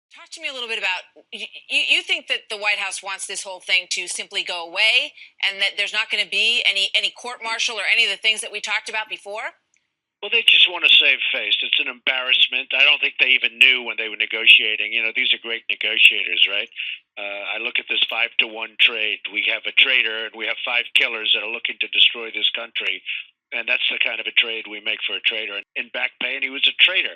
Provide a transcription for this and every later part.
Talk to me a little bit about you think that the White House wants this whole thing to simply go away and that there's not going to be any court martial or any of the things that we talked about before? Well, they just want to save face. It's an embarrassment. I don't think they even knew when they were negotiating. You know, these are great negotiators, right? I look at this 5-to-1 trade. We have a traitor and we have 5 killers that are looking to destroy this country. And that's the kind of a trade we make for a traitor. In back pay, and he was a traitor.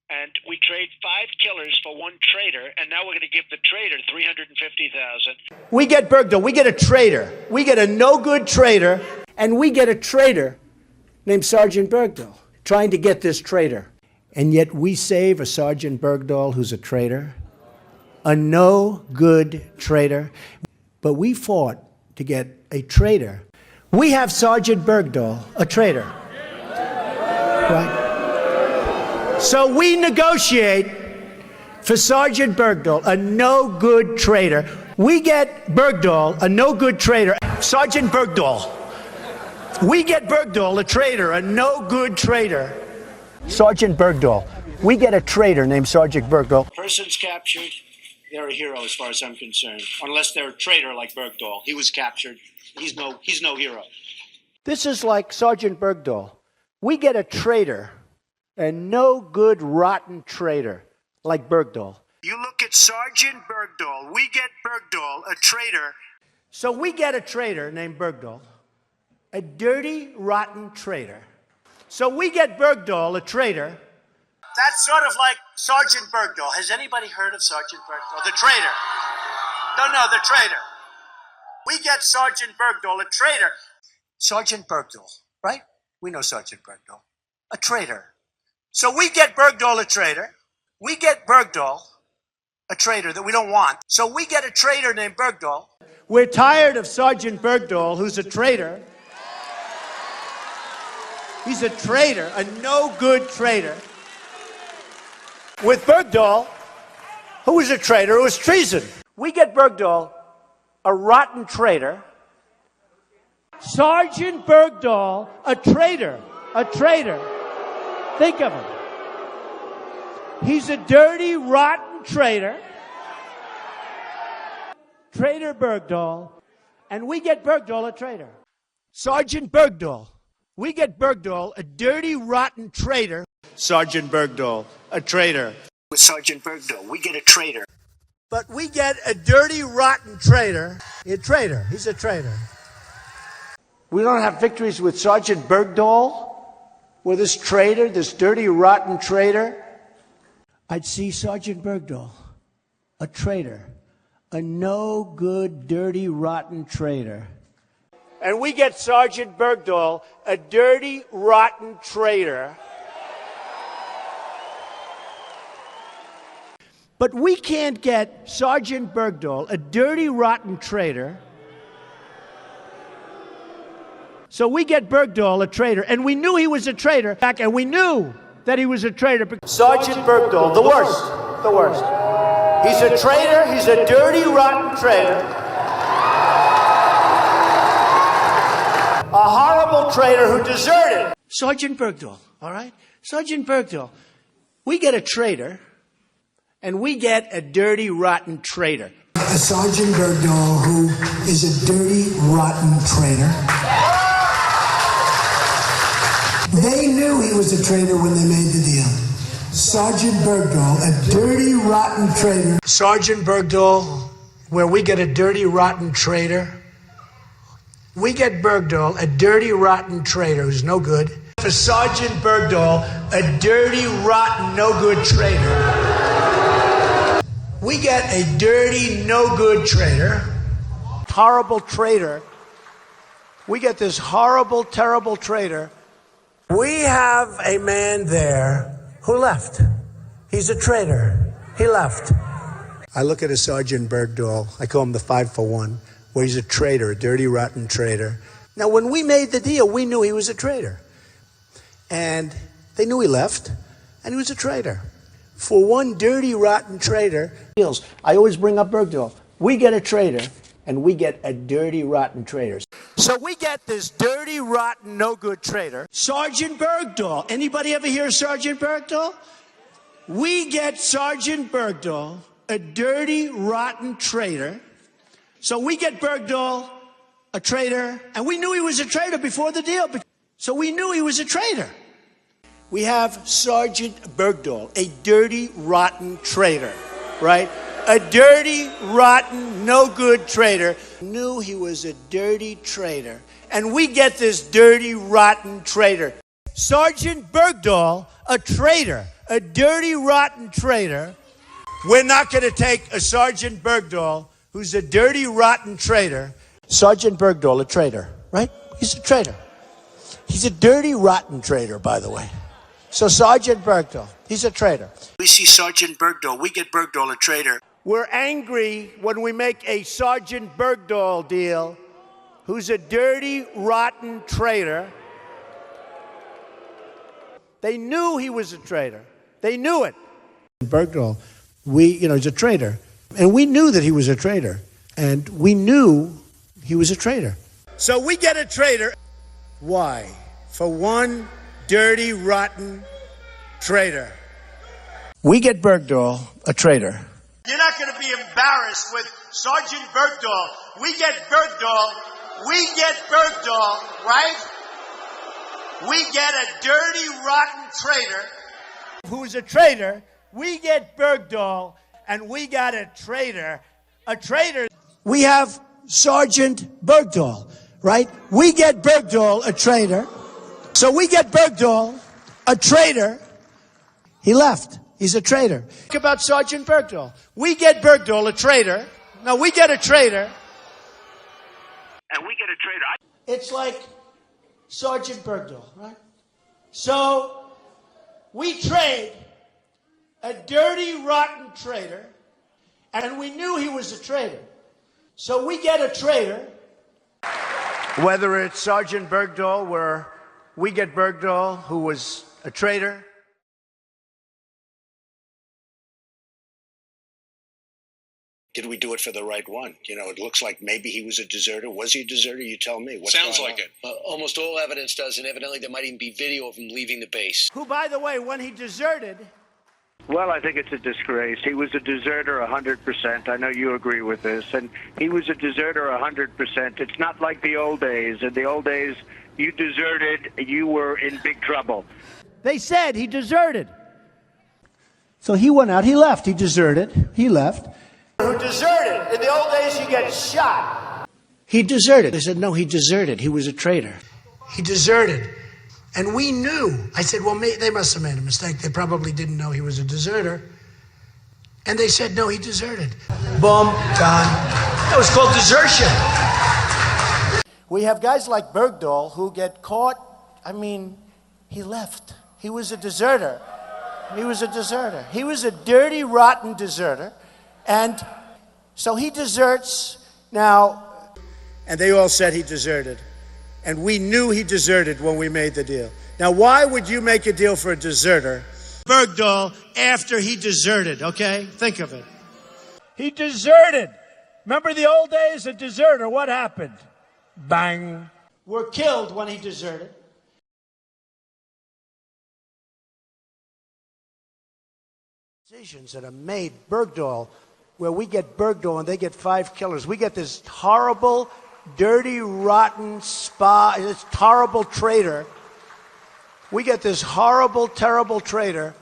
And we trade 5 killers for 1 traitor, and now we're going to give the traitor $350,000. We get Bergdahl. We get a traitor. We get a no-good traitor, and we get a traitor named Sergeant Bergdahl, trying to get this traitor. And yet we save a Sergeant Bergdahl who's a traitor, a no-good traitor. But we fought to get a traitor. We have Sergeant Bergdahl, a traitor. Right? So we negotiate for Sergeant Bergdahl, a no-good traitor. We get Bergdahl, a no-good traitor. Sergeant Bergdahl. We get Bergdahl, a traitor, a no-good traitor. Sergeant Bergdahl. We get a traitor named Sergeant Bergdahl. Persons captured, they're a hero as far as I'm concerned. Unless they're a traitor like Bergdahl. He was captured. He's no hero. This is like Sergeant Bergdahl. We get a traitor, a no-good, rotten traitor like Bergdahl. You look at Sergeant Bergdahl. We get Bergdahl, a traitor. So we get a traitor named Bergdahl. A dirty, rotten traitor. So we get Bergdahl, a traitor. That's sort of like Sergeant Bergdahl. Has anybody heard of Sergeant Bergdahl? The traitor. No, the traitor. We get Sergeant Bergdahl, a traitor. Sergeant Bergdahl, right? We know Sergeant Bergdahl. A traitor. So we get Bergdahl, a traitor. We get Bergdahl, a traitor that we don't want. So we get a traitor named Bergdahl. We're tired of Sergeant Bergdahl, who's a traitor. He's a traitor, a no-good traitor. With Bergdahl, who was a traitor, who was treason. We get Bergdahl, a rotten traitor. Sergeant Bergdahl, a traitor, a traitor. Think of him. He's a dirty, rotten traitor. Traitor Bergdahl. And we get Bergdahl, a traitor. Sergeant Bergdahl. We get Bergdahl, a dirty, rotten traitor. Sergeant Bergdahl, a traitor. With Sergeant Bergdahl, we get a traitor. But we get a dirty, rotten traitor. A traitor. He's a traitor. We don't have victories with Sergeant Bergdahl, with this traitor, this dirty, rotten traitor. I'd see Sergeant Bergdahl, a traitor, a no-good, dirty, rotten traitor. And we get Sergeant Bergdahl, a dirty, rotten traitor. But we can't get Sergeant Bergdahl, a dirty, rotten traitor. So we get Bergdahl, a traitor, and we knew he was a traitor, and we knew that he was a traitor. Sergeant Bergdahl, the worst, the worst. He's a traitor, he's a dirty, rotten traitor. A horrible traitor who deserted. Sergeant Bergdahl, all right? Sergeant Bergdahl. We get a traitor, and we get a dirty, rotten traitor. A Sergeant Bergdahl who is a dirty, rotten traitor. They knew he was a traitor when they made the deal. Sergeant Bergdahl, a dirty, rotten traitor. Sergeant Bergdahl, where we get a dirty, rotten traitor. We get Bergdahl, a dirty, rotten traitor who's no good. For Sergeant Bergdahl, a dirty, rotten, no good traitor. We get a dirty, no good traitor. Horrible traitor. We get this horrible, terrible traitor. We have a man there who left. He's a traitor. He left. I look at a Sergeant Bergdahl. I call him the 5-for-1. Where he's a traitor, a dirty, rotten traitor. Now, when we made the deal, we knew he was a traitor. And they knew he left, and he was a traitor. For one dirty, rotten traitor, I always bring up Bergdahl. We get a traitor, and we get a dirty, rotten traitor. So we get this dirty, rotten, no good traitor. Sergeant Bergdahl. Anybody ever hear of Sergeant Bergdahl? We get Sergeant Bergdahl, a dirty, rotten traitor. So we get Bergdahl, a traitor, and we knew he was a traitor before the deal. So we knew he was a traitor. We have Sergeant Bergdahl, a dirty, rotten traitor, right? A dirty, rotten, no good traitor. Knew he was a dirty traitor. And we get this dirty, rotten traitor. Sergeant Bergdahl, a traitor, a dirty, rotten traitor. We're not going to take a Sergeant Bergdahl who's a dirty, rotten traitor. Sergeant Bergdahl, a traitor, right? He's a traitor. He's a dirty, rotten traitor, by the way. So Sergeant Bergdahl, he's a traitor. We see Sergeant Bergdahl. We get Bergdahl, a traitor. We're angry when we make a Sergeant Bergdahl deal who's a dirty, rotten traitor. They knew he was a traitor. They knew it. Bergdahl, he's a traitor. And we knew that he was a traitor. And we knew he was a traitor. So we get a traitor. Why? For one dirty, rotten traitor. We get Bergdahl, a traitor. You're not going to be embarrassed with Sergeant Bergdahl. We get Bergdahl. We get Bergdahl, right? We get a dirty, rotten traitor. Who's a traitor? We get Bergdahl, and we got a traitor. A traitor. We have Sergeant Bergdahl, right? We get Bergdahl, a traitor. So we get Bergdahl, a traitor. He left. He's a traitor. Think about Sergeant Bergdahl. We get Bergdahl, a traitor. No, we get a traitor. And we get a traitor. It's like Sergeant Bergdahl, right? So we trade a dirty, rotten traitor, and we knew he was a traitor. So we get a traitor. Whether it's Sergeant Bergdahl, where we get Bergdahl, who was a traitor. Did we do it for the right one? It looks like maybe he was a deserter. Was he a deserter? You tell me. Sounds like it. Almost all evidence does, and evidently there might even be video of him leaving the base. Who, by the way, when he deserted... Well, I think it's a disgrace. He was a deserter 100%. I know you agree with this. And he was a deserter 100%. It's not like the old days. In the old days, you deserted, you were in big trouble. They said he deserted. So he went out, he left, he deserted, he left. Who deserted? In the old days, you get shot. He deserted. They said, no, he deserted. He was a traitor. He deserted. And we knew. I said, well, they must have made a mistake. They probably didn't know he was a deserter. And they said, no, he deserted. Boom, done. That was called desertion. We have guys like Bergdahl who get caught. He left. He was a deserter. He was a deserter. He was a dirty, rotten deserter. And so he deserts now. And they all said he deserted. And we knew he deserted when we made the deal. Now, why would you make a deal for a deserter? Bergdahl, after he deserted, okay? Think of it. He deserted. Remember the old days? A deserter, what happened? Bang. Were killed when he deserted. Decisions that are made, Bergdahl, where we get Bergdahl and they get 5 killers. We get this horrible, dirty, rotten this horrible traitor. We get this horrible, terrible traitor,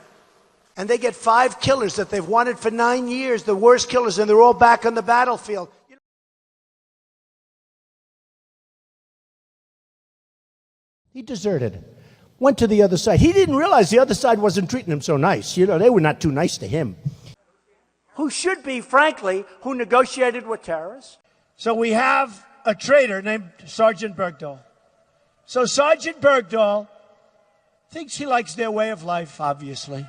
and they get 5 killers that they've wanted for 9 years, the worst killers, and they're all back on the battlefield. He deserted. Went to the other side. He didn't realize the other side wasn't treating him so nice. They were not too nice to him. Who should be, frankly, who negotiated with terrorists. So we have a traitor named Sergeant Bergdahl. So Sergeant Bergdahl thinks he likes their way of life, obviously.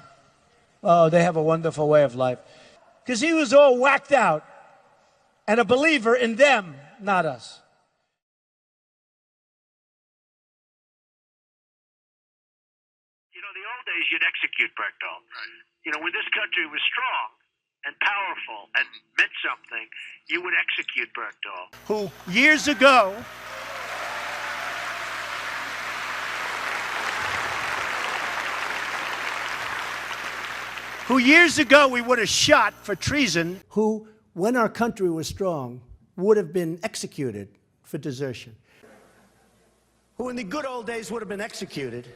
Oh, they have a wonderful way of life. Because he was all whacked out and a believer in them, not us. The old days, you'd execute Bergdahl. Right. When this country was strong and powerful and meant something, you would execute Bergdahl. Who, years ago, who years ago we would have shot for treason, who, when our country was strong, would have been executed for desertion, who in the good old days would have been executed,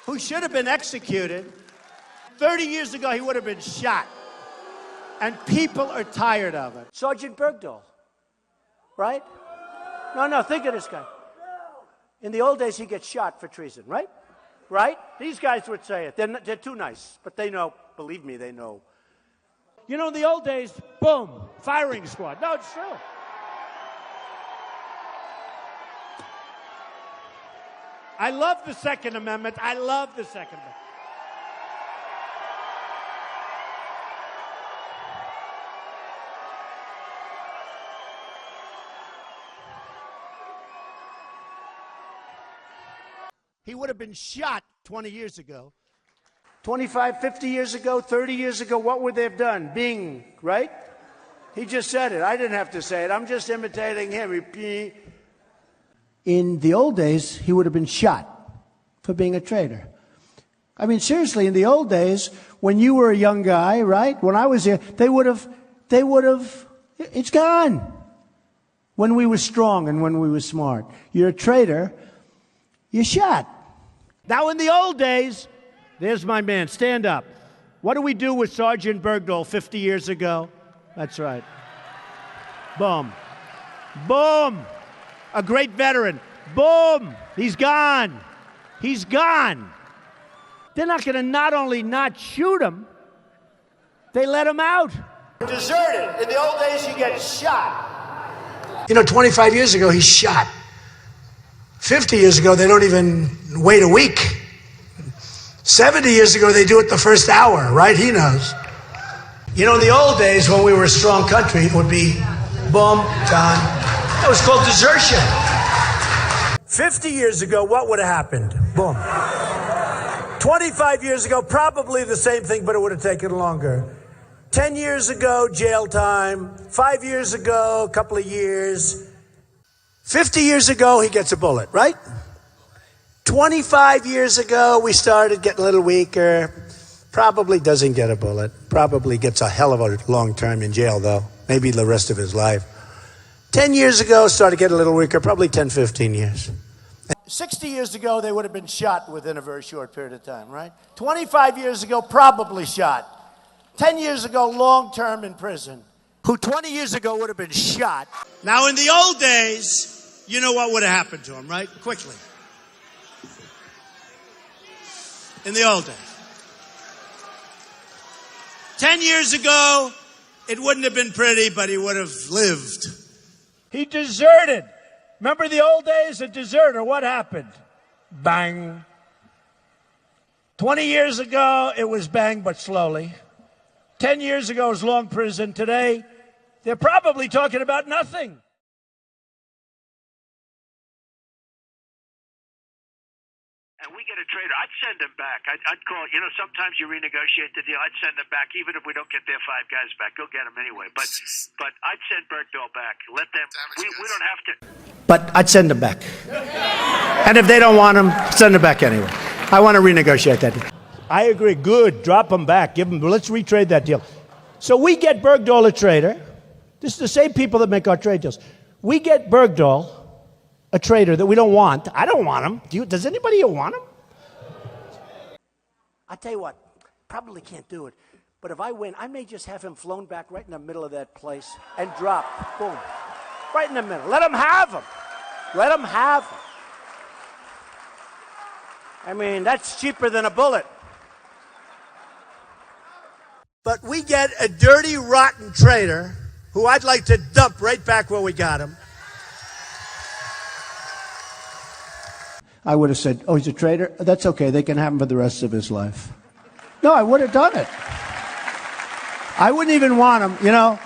who should have been executed. 30 years ago, he would have been shot. And people are tired of it. Sergeant Bergdahl, right? No, think of this guy. In the old days, he gets shot for treason, right? Right? These guys would say it. They're too nice, but they know. Believe me, they know. You know, in the old days, boom, firing squad. No, it's true. I love the Second Amendment. I love the Second Amendment. He would have been shot 20 years ago. 25, 50 years ago, 30 years ago, what would they have done? Bing, right? He just said it. I didn't have to say it. I'm just imitating him. In the old days, he would have been shot for being a traitor. I mean, seriously, in the old days, when you were a young guy, right? When I was here, they would have, it's gone. When we were strong and when we were smart. You're a traitor, you're shot. Now, in the old days, there's my man, stand up. What do we do with Sergeant Bergdahl 50 years ago? That's right. Boom. Boom. A great veteran. Boom. He's gone. He's gone. They're not going to not only not shoot him, they let him out. Deserted. In the old days, you get shot. You know, 25 years ago, he's shot. 50 years ago, they don't even wait a week. 70 years ago, they do it the first hour, right? He knows. You know, in the old days, when we were a strong country, it would be boom, gone. That was called desertion. 50 years ago, what would have happened? Boom. 25 years ago, probably the same thing, but it would have taken longer. 10 years ago, jail time. 5 years ago, a couple of years. 50 years ago, he gets a bullet, right? 25 years ago, we started getting a little weaker. Probably doesn't get a bullet. Probably gets a hell of a long term in jail, though. Maybe the rest of his life. 10 years ago, started getting a little weaker. Probably 10, 15 years. 60 years ago, they would have been shot within a very short period of time, right? 25 years ago, probably shot. 10 years ago, long term in prison. Who 20 years ago would have been shot. Now, in the old days, you know what would have happened to him, right? Quickly. In the old days. 10 years ago, it wouldn't have been pretty, but he would have lived. He deserted. Remember the old days? A deserter, what happened? Bang. 20 years ago, it was bang, but slowly. 10 years ago, it was long prison. Today, they're probably talking about nothing. And we get a trader, I'd send him back. I'd call, you know, sometimes you renegotiate the deal. I'd send him back, even if we don't get their 5 guys back. Go get them anyway. But I'd send Bergdahl back. Let them, we don't have to. But I'd send them back. And if they don't want them, send them back anyway. I want to renegotiate that deal. I agree. Good. Drop them back. Give them, let's retrade that deal. So we get Bergdahl a trader. This is the same people that make our trade deals. We get Bergdahl a trader that we don't want. I don't want him. Does anybody here want him? I'll tell you what, probably can't do it. But if I win, I may just have him flown back right in the middle of that place and drop. Boom. Right in the middle. Let him have him. Let him have him. I mean, that's cheaper than a bullet. But we get a dirty, rotten traitor who I'd like to dump right back where we got him. I would have said, oh, he's a traitor? That's okay. They can have him for the rest of his life. No, I would have done it. I wouldn't even want him, you know.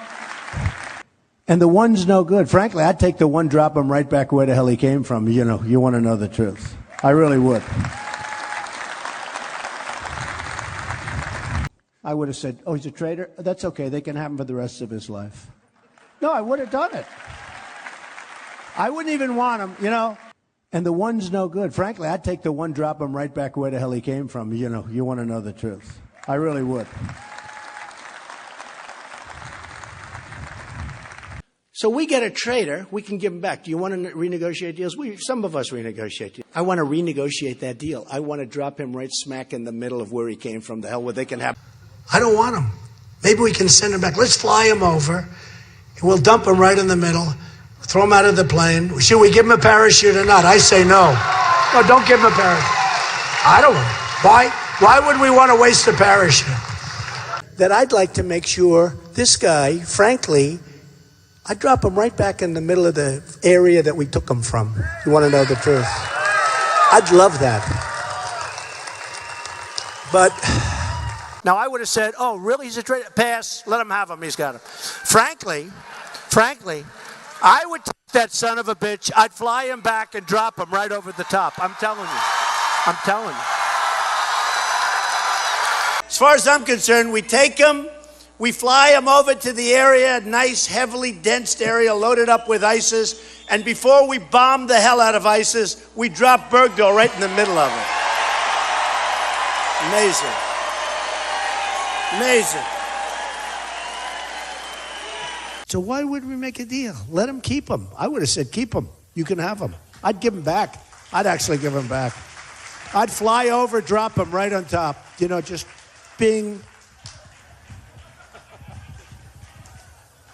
And the one's no good. Frankly, I'd take the one, drop him right back where the hell he came from. You know, you want to know the truth. I really would. I would have said, oh, he's a traitor? That's okay. They can have him for the rest of his life. No, I would have done it. I wouldn't even want him, you know. And the one's no good. Frankly, I'd take the one, drop him right back where the hell he came from. You know, you want to know the truth. I really would. So we get a traitor, we can give him back. Do you want to renegotiate deals? Some of us renegotiate deals. I want to renegotiate that deal. I want to drop him right smack in the middle of where he came from, the hell where they can have. I don't want him. Maybe we can send him back. Let's fly him over. We'll dump him right in the middle, throw him out of the plane. Should we give him a parachute or not? I say no. No, don't give him a parachute. I don't want. Why would we want to waste a parachute? That I'd like to make sure this guy, frankly, I'd drop him right back in the middle of the area that we took him from. You want to know the truth? I'd love that. But now I would have said, oh, really? He's a traitor? Pass. Let him have him. He's got him. Frankly, I would take that son of a bitch. I'd fly him back and drop him right over the top. I'm telling you. I'm telling you. As far as I'm concerned, we take him, we fly him over to the area, a nice, heavily densed area loaded up with ISIS, and before we bomb the hell out of ISIS, we drop Bergdahl right in the middle of it. Amazing. Amazing. So why would we make a deal? Let him keep him. I would have said, keep him. You can have him. I'd give him back. I'd actually give him back. I'd fly over, drop him right on top. You know, just bing.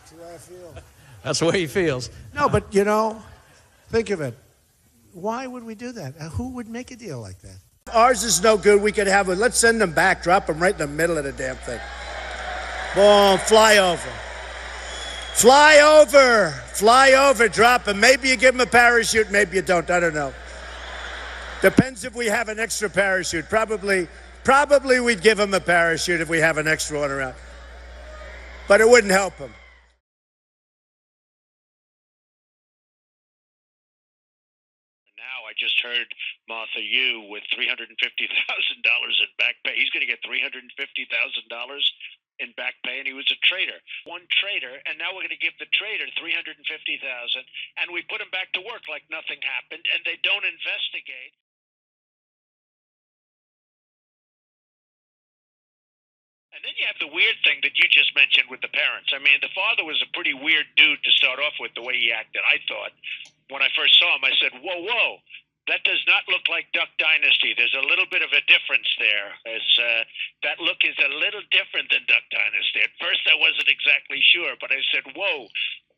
That's the way I feel. That's the way he feels. No, but, you know, think of it. Why would we do that? Who would make a deal like that? Ours is no good. We could have it. Let's send them back. Drop them right in the middle of the damn thing. Boom, fly over. Fly over. Fly over, drop him. Maybe you give him a parachute, maybe you don't. I don't know. Depends if we have an extra parachute. Probably we'd give him a parachute if we have an extra one around. But it wouldn't help him. Now I just heard Martha Yu with $350,000 in back pay. He's going to get $350,000 in back pay, and he was a traitor. One traitor, and now we're going to give the traitor $350,000, and we put him back to work like nothing happened, and they don't investigate. And then you have the weird thing that you just mentioned with the parents. I mean, the father was a pretty weird dude to start off with, the way he acted, I thought. When I first saw him, I said, whoa, that does not look like Duck Dynasty. There's a little bit of a difference there. That look is a little different than Duck Dynasty. At first, I wasn't exactly sure, but I said, whoa.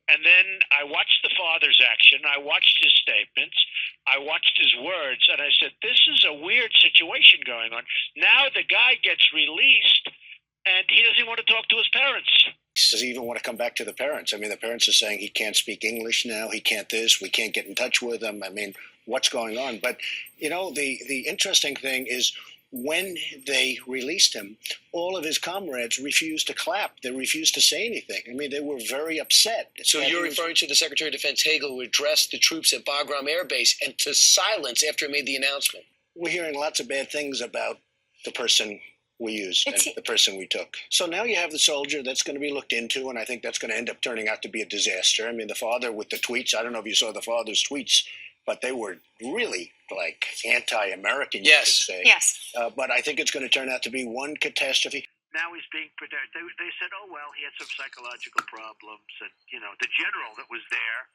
And then I watched the father's action. I watched his statements. I watched his words, and I said, this is a weird situation going on. Now the guy gets released, and he doesn't even want to talk to his parents. Does he even want to come back to the parents? I mean, the parents are saying he can't speak English now. He can't this. We can't get in touch with him. I mean, what's going on? But, you know, the interesting thing is when they released him, all of his comrades refused to clap. They refused to say anything. I mean, they were very upset. So you're referring to the Secretary of Defense Hagel, who addressed the troops at Bagram Air Base and to silence after he made the announcement. We're hearing lots of bad things about the person we used and the person we took. So now you have the soldier that's going to be looked into, and I think that's going to end up turning out to be a disaster. I mean, the father with the tweets, I don't know if you saw the father's tweets, but they were really like anti-American, you could say. Yes. But I think it's going to turn out to be one catastrophe. Now he's being protected. They said, oh, well, he had some psychological problems. And, you know, the general that was there,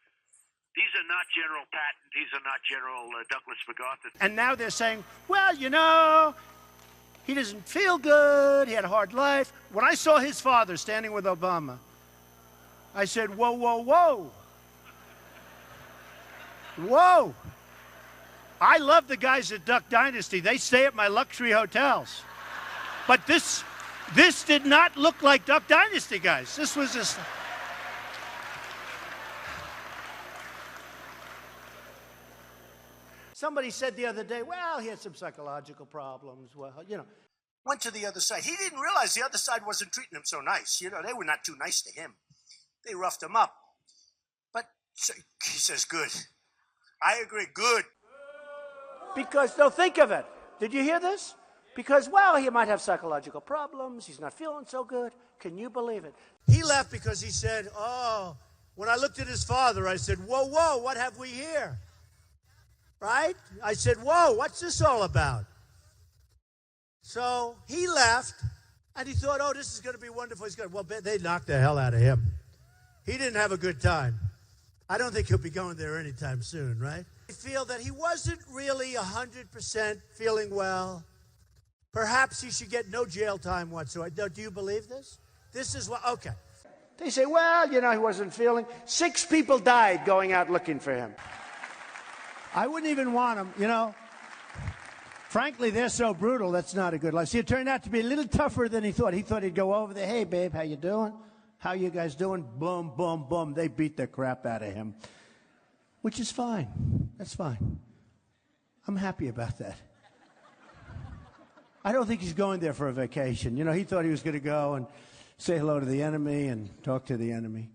these are not General Patton. These are not General Douglas MacArthur. And now they're saying, well, you know, he doesn't feel good. He had a hard life. When I saw his father standing with Obama, I said, whoa, whoa, whoa. Whoa. I love the guys at Duck Dynasty. They stay at my luxury hotels. But this did not look like Duck Dynasty guys. This was just... Somebody said the other day, well, he had some psychological problems. Well, you know, went to the other side. He didn't realize the other side wasn't treating him so nice. You know, they were not too nice to him. They roughed him up. But so, he says, good. I agree, good. Because they'll think of it. Did you hear this? Because, well, he might have psychological problems. He's not feeling so good. Can you believe it? He left because he said, oh, when I looked at his father, I said, whoa, whoa, what have we here? right? I said, whoa, what's this all about? So he left, and he thought, oh, this is going to be wonderful. He's good. Well, they knocked the hell out of him. He didn't have a good time. I don't think he'll be going there anytime soon, right? I feel that he wasn't really 100% feeling well. Perhaps he should get no jail time whatsoever. Do you believe this? This is what, okay. They say, well, he wasn't feeling. 6 people died going out looking for him. I wouldn't even want him, Frankly, they're so brutal, that's not a good life. See, it turned out to be a little tougher than he thought. He thought he'd go over there, hey, babe, how you doing? How you guys doing? Boom, boom, boom. They beat the crap out of him, which is fine. That's fine. I'm happy about that. I don't think he's going there for a vacation. He thought he was going to go and say hello to the enemy and talk to the enemy.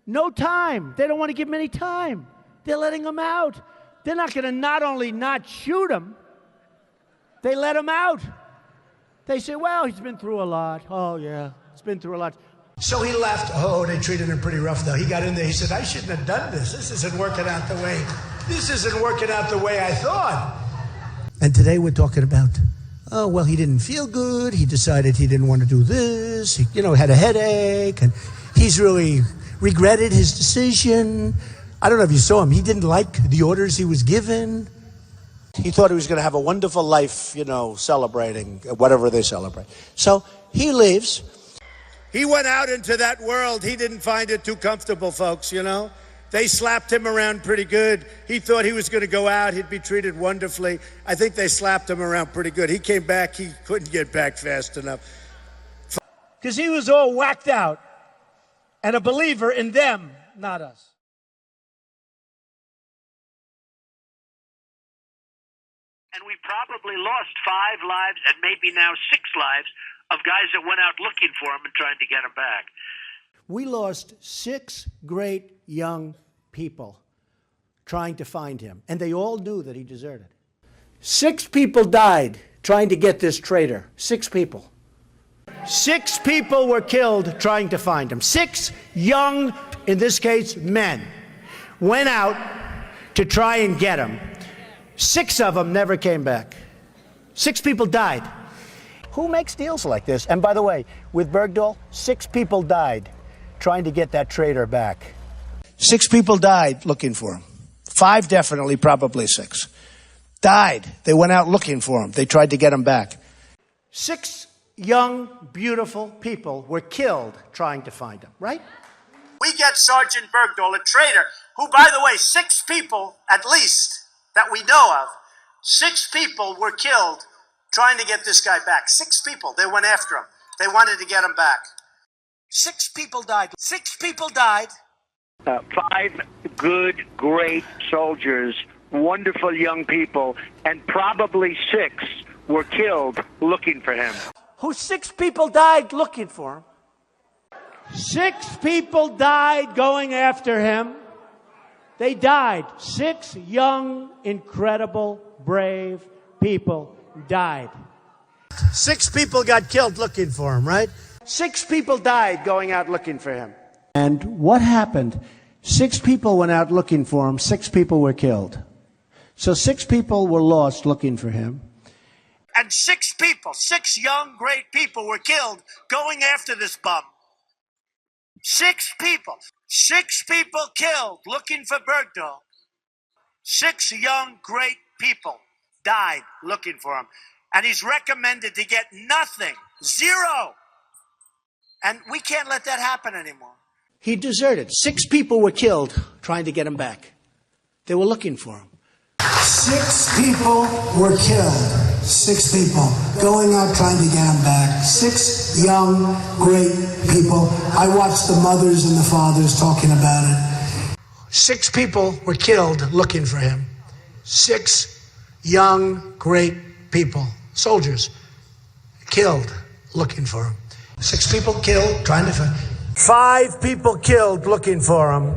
No time. They don't want to give him any time. They're letting him out. They're not going to not only not shoot him, they let him out. They say, well, he's been through a lot. Oh, yeah, he's been through a lot. So he left. Oh, they treated him pretty rough, though. He got in there. He said, I shouldn't have done this. This isn't working out the way I thought. And today we're talking about, oh, well, he didn't feel good. He decided he didn't want to do this. He, had a headache. And he's really regretted his decision. I don't know if you saw him. He didn't like the orders he was given. He thought he was going to have a wonderful life, celebrating whatever they celebrate. So he leaves. He went out into that world. He didn't find it too comfortable, folks, They slapped him around pretty good. He thought he was going to go out. He'd be treated wonderfully. I think they slapped him around pretty good. He came back. He couldn't get back fast enough. Because he was all whacked out and a believer in them, not us. And we probably lost 5 lives and maybe now 6 lives of guys that went out looking for him and trying to get him back. We lost 6 great young people trying to find him, and they all knew that he deserted. 6 people died trying to get this traitor. 6 people. 6 people were killed trying to find him. 6 young, in this case, men, went out to try and get him. 6 of them never came back. 6 people died. Who makes deals like this? And by the way, with Bergdahl, 6 people died trying to get that traitor back. 6 people died looking for him. 5 definitely, probably 6. Died. They went out looking for him. They tried to get him back. 6 young, beautiful people were killed trying to find him, right? We get Sergeant Bergdahl, a traitor, who, by the way, 6 people, at least, that we know of, 6 people were killed trying to get this guy back. 6 people. They went after him. They wanted to get him back. 6 people died. 6 people died. 5 good, great soldiers, wonderful young people, and probably 6 were killed looking for him. Who 6 people died looking for him. 6 people died going after him. They died. 6 young, incredible, brave people died. 6 people got killed looking for him, right? 6 people died going out looking for him. And what happened? 6 people went out looking for him. 6 people were killed. So 6 people were lost looking for him. And 6 people, 6 young, great people were killed going after this bum. 6 people. 6 people killed looking for Bergdahl. 6 young, great people died looking for him. And he's recommended to get nothing. 0. And we can't let that happen anymore. He deserted. 6 people were killed trying to get him back. They were looking for him. 6 people were killed. 6 people going out trying to get him back. 6 young, great people. I watched the mothers and the fathers talking about it. 6 people were killed looking for him. 6 young, great people, soldiers, killed looking for him. 6 people killed trying to find. 5 people killed looking for him.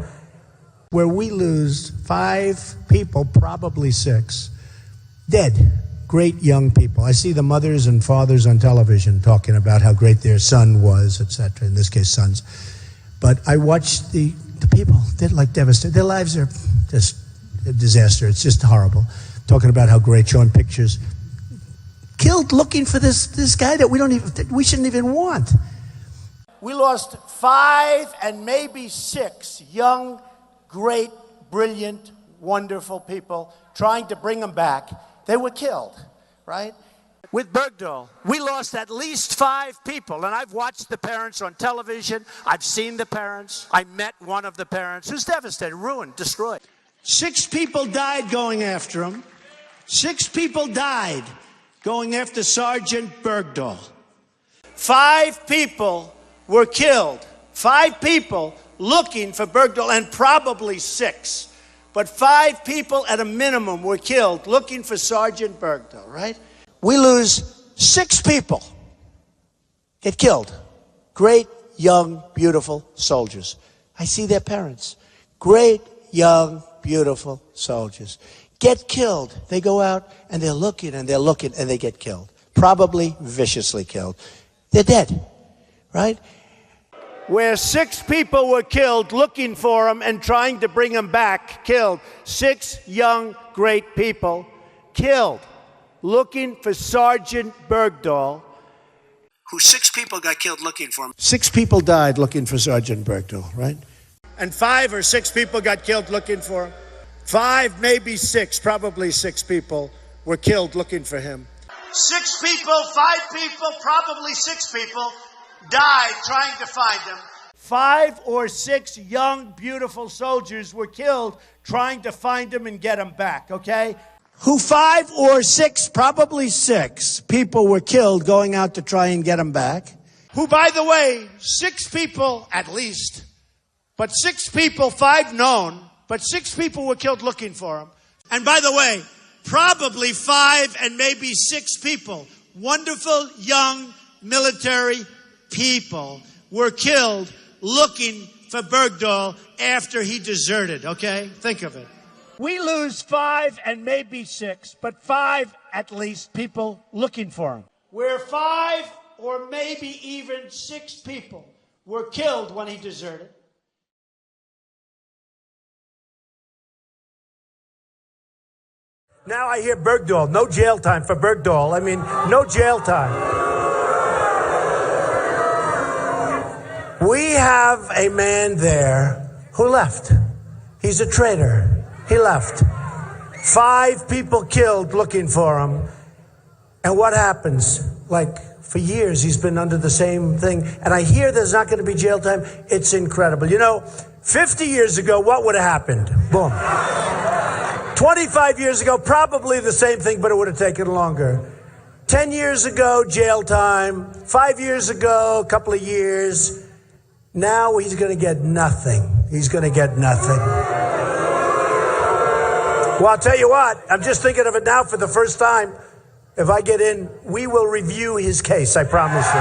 Where we lose 5 people, probably 6, dead. Great young people. I see the mothers and fathers on television talking about how great their son was, etc. In this case, sons. But I watched the people. They're like devastated. Their lives are just a disaster. It's just horrible. talking about how great, showing pictures. Killed looking for this guy that we shouldn't even want. We lost 5 and maybe 6 young, great, brilliant, wonderful people trying to bring them back. They were killed, right? With Bergdahl, we lost at least 5 people, and I've watched the parents on television. I've seen the parents. I met one of the parents who's devastated, ruined, destroyed. 6 people died going after him. 6 people died going after Sergeant Bergdahl. 5 people were killed. 5 people looking for Bergdahl, and probably 6. But 5 people at a minimum were killed looking for Sergeant Bergdahl, right? We lose 6 people, get killed. Great, young, beautiful soldiers. I see their parents. Great, young, beautiful soldiers. Get killed. They go out and they're looking and they get killed. Probably viciously killed. They're dead, right? Where 6 people were killed looking for him and trying to bring him back, killed. 6 young, great people killed looking for Sergeant Bergdahl. Who 6 people got killed looking for him. 6 people died looking for Sergeant Bergdahl, right? And 5 or 6 people got killed looking for him. 5, maybe 6, probably 6 people were killed looking for him. 6 people, 5 people, probably 6 people died trying to find him. 5 or 6 young, beautiful soldiers were killed trying to find him and get him back, okay? Who 5 or 6, probably 6 people were killed going out to try and get him back. Who, by the way, 6 people at least, but 6 people, 5 known, but 6 people were killed looking for him. And by the way, probably 5 and maybe 6 people, wonderful young military people, were killed looking for Bergdahl after he deserted, okay? Think of it. We lose 5 and maybe 6, but 5 at least people looking for him. Where 5 or maybe even 6 people were killed when he deserted. Now I hear Bergdahl, no jail time for Bergdahl. I mean, no jail time. We have a man there who left. He's a traitor. He left. 5 people killed looking for him. And what happens? Like, for years, he's been under the same thing. And I hear there's not going to be jail time. It's incredible. You know, 50 years ago, what would have happened? Boom. 25 years ago, probably the same thing, but it would have taken longer. 10 years ago, jail time. 5 years ago, a couple of years. Now he's going to get nothing. He's going to get nothing. Well, I'll tell you what, I'm just thinking of it now for the first time. If I get in, we will review his case, I promise you.